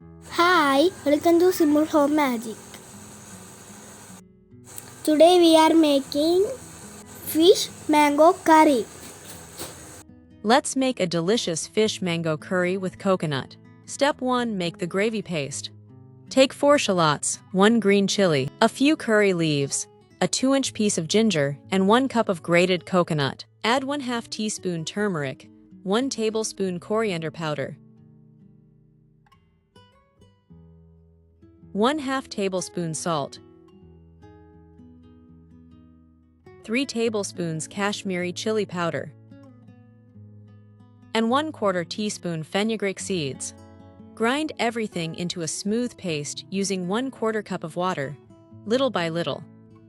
Hi, welcome to Simple Home Magic. Today we are making fish mango curry. Let's make a delicious fish mango curry with coconut. Step 1. Make the gravy paste. Take 4 shallots, 1 green chili, a few curry leaves, a 2-inch piece of ginger, and 1 cup of grated coconut. Add 1/2 teaspoon turmeric, 1 tablespoon coriander powder, 1/2 tablespoon salt, 3 tablespoons Kashmiri chili powder, and 1/4 teaspoon fenugreek seeds. Grind everything into a smooth paste using 1/4 cup of water, little by little.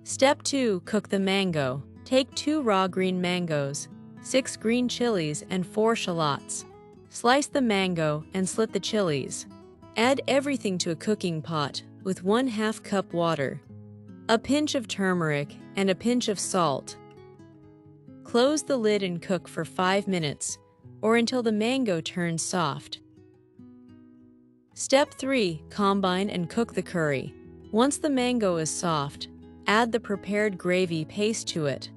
Step 2. Cook the mango. Take 2 raw green mangoes, 6 green chilies, and 4 shallots. Slice the mango and slit the chilies. Add everything to a cooking pot with 1/2 cup water, a pinch of turmeric, and a pinch of salt. Close the lid and cook for 5 minutes or until the mango turns soft. Step 3. Combine and cook the curry. Once the mango is soft, add the prepared gravy paste to it.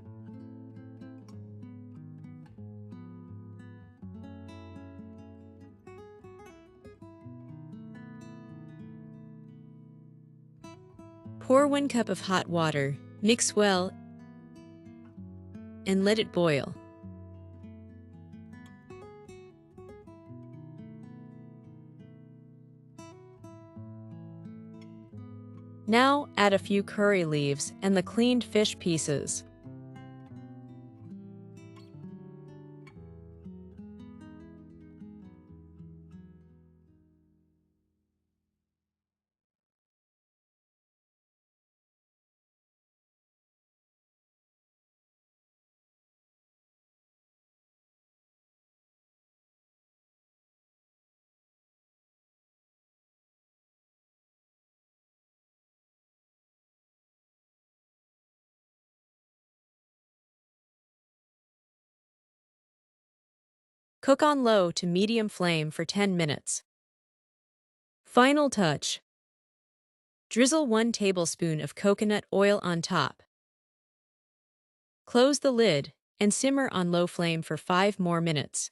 Pour 1 cup of hot water, mix well, and let it boil. Now add a few curry leaves and the cleaned fish pieces. Cook on low to medium flame for 10 minutes. Final touch. Drizzle 1 tablespoon of coconut oil on top. Close the lid and simmer on low flame for 5 more minutes.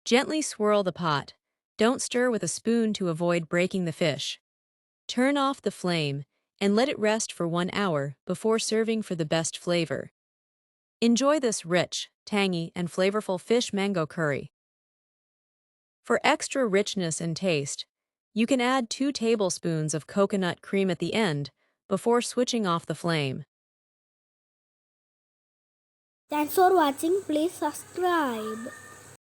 Gently swirl the pot. Don't stir with a spoon to avoid breaking the fish. Turn off the flame and let it rest for 1 hour before serving for the best flavor. Enjoy this rich, tangy, and flavorful fish mango curry. For extra richness and taste, you can add 2 tablespoons of coconut cream at the end before switching off the flame. Thanks for watching. Please subscribe.